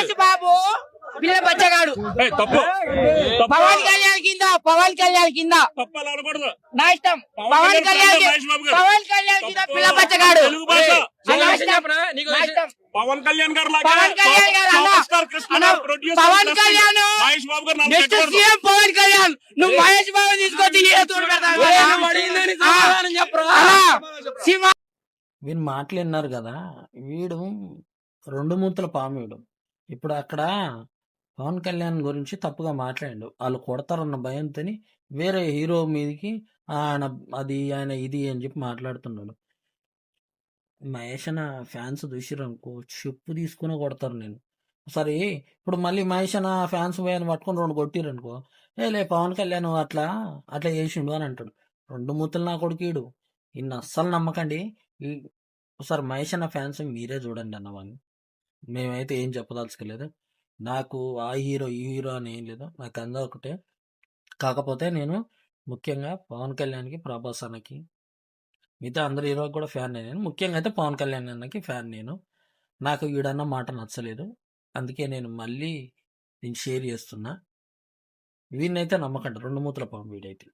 మహేష్ బాబు పిల్ల బచ్చగాడు. పవన్ కళ్యాణ్ కింద నా ఇష్టం. పవన్ కళ్యాణ్ కింద పిల్ల బచ్చగాడు. పవన్ కళ్యాణ్ గారు పవన్ కళ్యాణ్ నెక్స్ట్ సీఎం పవన్ కళ్యాణ్. నువ్వు మహేష్ బాబు తీసుకొచ్చి వీళ్ళు మాటలు విన్నారు కదా, వీడు రెండు మూతల పాముడు. ఇప్పుడు అక్కడ పవన్ కళ్యాణ్ గురించి తప్పుగా మాట్లాడాడు, వాళ్ళు కొడతారన్న భయంతో వేరే హీరో మీదకి ఆయన అది ఆయన ఇది అని చెప్పి మాట్లాడుతున్నాడు. మహేష్ అన్న ఫ్యాన్స్ చూసిరనుకో చెప్పు తీసుకుని కొడతారు. నేను సరే ఇప్పుడు మళ్ళీ మహేష్ అన్న ఫ్యాన్స్ పోయాను పట్టుకొని రెండు కొట్టిరనుకో, లే పవన్ కళ్యాణ్ అట్లా అట్లా చేసిండు అని అంటాడు. రెండు మూతలు నా కొడుకీడు. ఇన్ని అస్సలు నమ్మకండి. ఒకసారి మహేష్ అన్న ఫ్యాన్స్ మీరే చూడండి అన్నవాడిని. మేమైతే ఏం చెప్పదలుచుకోలేదు. నాకు ఆ హీరో ఈ హీరో అని ఏం లేదు, నాకు అందా ఒకటే. కాకపోతే నేను ముఖ్యంగా పవన్ కళ్యాణ్కి, ప్రభాస్ అన్నకి, మిగతా అందరు హీరోకి కూడా ఫ్యాన్ నేను. ముఖ్యంగా అయితే పవన్ కళ్యాణ్ అన్నకి ఫ్యాన్ నేను. నాకు వీడన్న మాట నచ్చలేదు, అందుకే నేను మళ్ళీ నేను షేర్ చేస్తున్నా. వీడినైతే నమ్మకండి, రెండు మూతల పాము వీడైతే.